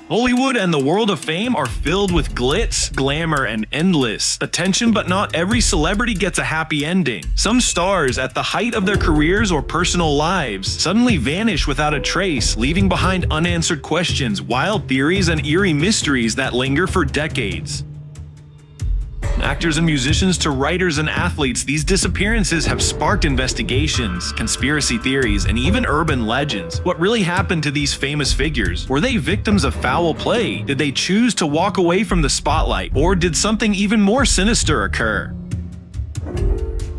Hollywood and the world of fame are filled with glitz, glamour, and endless attention, but not every celebrity gets a happy ending. Some stars, at the height of their careers or personal lives, suddenly vanish without a trace, leaving behind unanswered questions, wild theories, and eerie mysteries that linger for decades. Actors and musicians to writers and athletes, these disappearances have sparked investigations, conspiracy theories, and even urban legends. What really happened to these famous figures? Were they victims of foul play? Did they choose to walk away from the spotlight? Or did something even more sinister occur?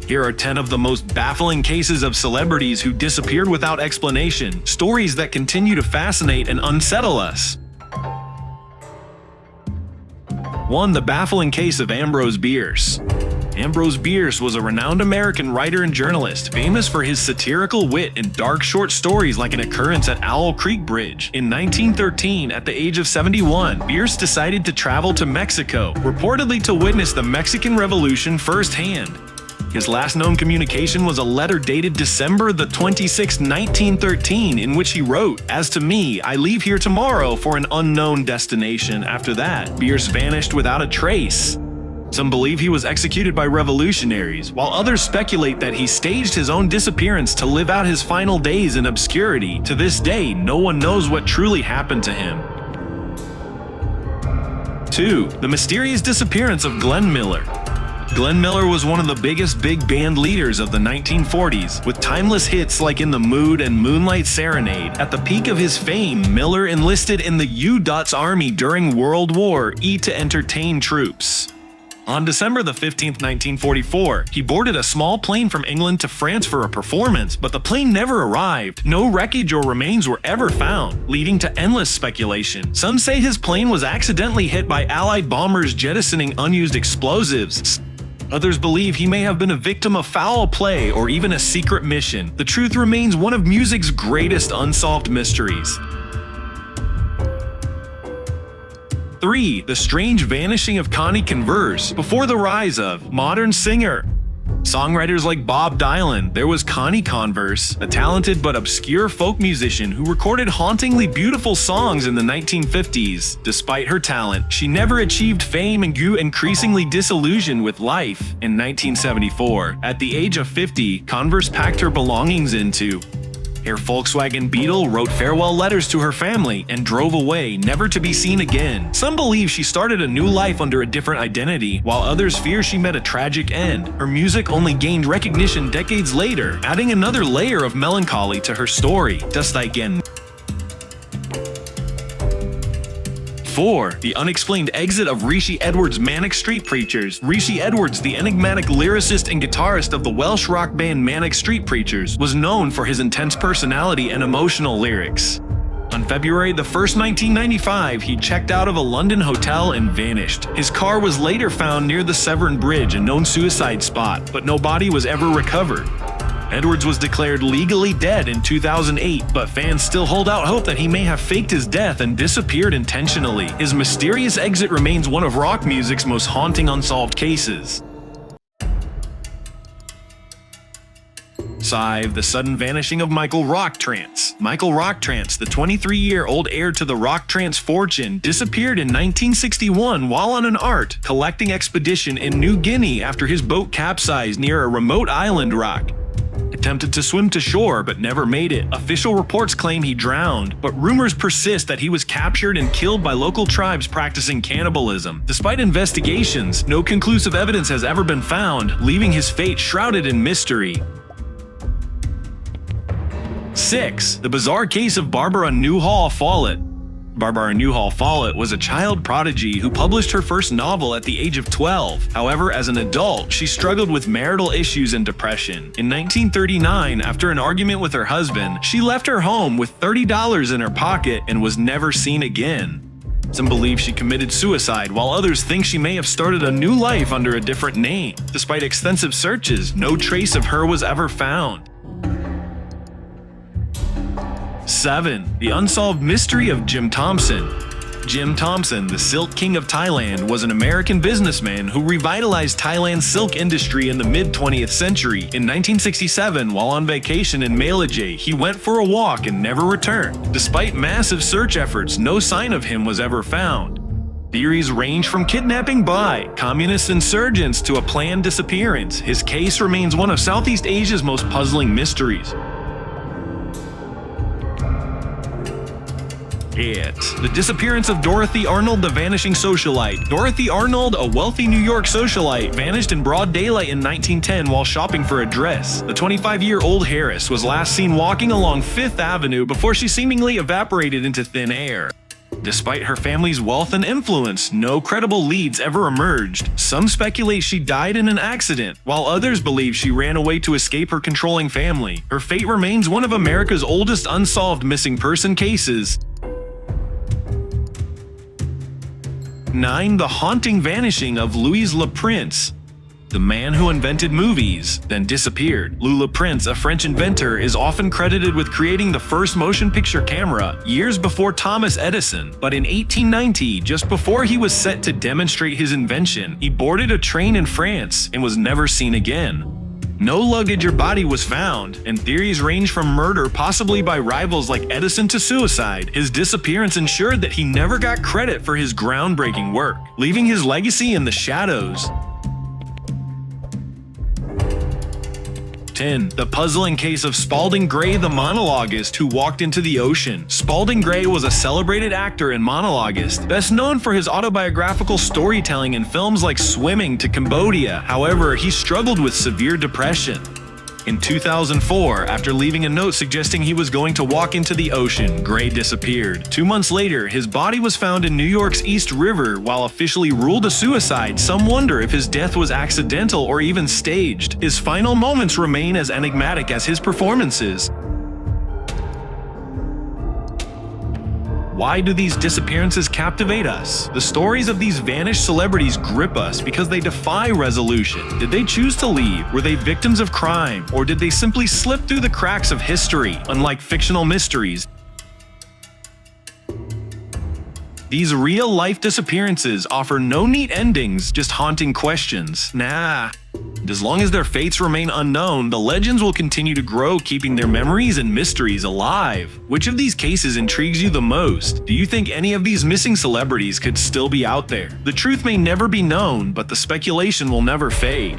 Here are 10 of the most baffling cases of celebrities who disappeared without explanation, stories that continue to fascinate and unsettle us. 1. The baffling case of Ambrose Bierce. Ambrose Bierce was a renowned American writer and journalist, famous for his satirical wit and dark short stories like An Occurrence at Owl Creek Bridge. In 1913, at the age of 71, Bierce decided to travel to Mexico, reportedly to witness the Mexican Revolution firsthand. His last known communication was a letter dated December 26, 1913, in which he wrote, "As to me, I leave here tomorrow for an unknown destination." After that, Bierce vanished without a trace. Some believe he was executed by revolutionaries, while others speculate that he staged his own disappearance to live out his final days in obscurity. To this day, no one knows what truly happened to him. 2. The mysterious disappearance of Glenn Miller. Glenn Miller was one of the biggest big band leaders of the 1940s, with timeless hits like In the Mood and Moonlight Serenade. At the peak of his fame, Miller enlisted in the U.'s Army during World War I to entertain troops. On December 15, 1944, he boarded a small plane from England to France for a performance, but the plane never arrived. No wreckage or remains were ever found, leading to endless speculation. Some say his plane was accidentally hit by Allied bombers jettisoning unused explosives. Others believe he may have been a victim of foul play or even a secret mission. The truth remains one of music's greatest unsolved mysteries. 3. The strange vanishing of Connie Converse. Before the rise of modern songwriters like Bob Dylan, there was Connie Converse, a talented but obscure folk musician who recorded hauntingly beautiful songs in the 1950s. Despite her talent, she never achieved fame and grew increasingly disillusioned with life. In 1974, at the age of 50, Converse packed her belongings into her Volkswagen Beetle, wrote farewell letters to her family, and drove away, never to be seen again. Some believe she started a new life under a different identity, while others fear she met a tragic end. Her music only gained recognition decades later, adding another layer of melancholy to her story. Just again. 4. The unexplained exit of Rishi Edwards' Manic Street Preachers. Rishi Edwards, the enigmatic lyricist and guitarist of the Welsh rock band Manic Street Preachers, was known for his intense personality and emotional lyrics. On February 1, 1995, he checked out of a London hotel and vanished. His car was later found near the Severn Bridge, a known suicide spot, but no body was ever recovered. Edwards was declared legally dead in 2008, but fans still hold out hope that he may have faked his death and disappeared intentionally. His mysterious exit remains one of rock music's most haunting unsolved cases. 5. The sudden vanishing of Michael Rocktrance. Michael Rocktrance, the 23-year-old heir to the Rocktrance fortune, disappeared in 1961 while on an art collecting expedition in New Guinea after his boat capsized near a remote island rock. Attempted to swim to shore but never made it. Official reports claim he drowned, but rumors persist that he was captured and killed by local tribes practicing cannibalism. Despite investigations, no conclusive evidence has ever been found, leaving his fate shrouded in mystery. 6. The bizarre case of Barbara Newhall Follett. Barbara Newhall Follett was a child prodigy who published her first novel at the age of 12. However, as an adult, she struggled with marital issues and depression. In 1939, after an argument with her husband, she left her home with $30 in her pocket and was never seen again. Some believe she committed suicide, while others think she may have started a new life under a different name. Despite extensive searches, no trace of her was ever found. 7. The unsolved mystery of Jim Thompson. Jim Thompson, the Silk King of Thailand, was an American businessman who revitalized Thailand's silk industry in the mid-20th century. In 1967, while on vacation in Malaysia, he went for a walk and never returned. Despite massive search efforts, no sign of him was ever found. Theories range from kidnapping by communist insurgents to a planned disappearance. His case remains one of Southeast Asia's most puzzling mysteries. The disappearance of Dorothy Arnold, the vanishing socialite. Dorothy Arnold, a wealthy New York socialite, vanished in broad daylight in 1910 while shopping for a dress. The 25-year-old Harris was last seen walking along Fifth Avenue before she seemingly evaporated into thin air. Despite her family's wealth and influence, no credible leads ever emerged. Some speculate she died in an accident, while others believe she ran away to escape her controlling family. Her fate remains one of America's oldest unsolved missing person cases. 9. The haunting vanishing of Louis Le Prince. The man who invented movies, then disappeared. Louis Le Prince, a French inventor, is often credited with creating the first motion picture camera, years before Thomas Edison. But in 1890, just before he was set to demonstrate his invention, he boarded a train in France and was never seen again. No luggage or body was found, and theories range from murder, possibly by rivals like Edison, to suicide. His disappearance ensured that he never got credit for his groundbreaking work, leaving his legacy in the shadows. 10. The puzzling case of Spalding Gray, the monologuist who walked into the ocean. Spalding Gray was a celebrated actor and monologuist, best known for his autobiographical storytelling in films like Swimming to Cambodia. However, he struggled with severe depression. In 2004, after leaving a note suggesting he was going to walk into the ocean, Gray disappeared. 2 months later, his body was found in New York's East River. While officially ruled a suicide, some wonder if his death was accidental or even staged. His final moments remain as enigmatic as his performances. Why do these disappearances captivate us? The stories of these vanished celebrities grip us because they defy resolution. Did they choose to leave? Were they victims of crime? Or did they simply slip through the cracks of history? Unlike fictional mysteries, these real-life disappearances offer no neat endings, just haunting questions. As long as their fates remain unknown, the legends will continue to grow, keeping their memories and mysteries alive. Which of these cases intrigues you the most? Do you think any of these missing celebrities could still be out there? The truth may never be known, but the speculation will never fade.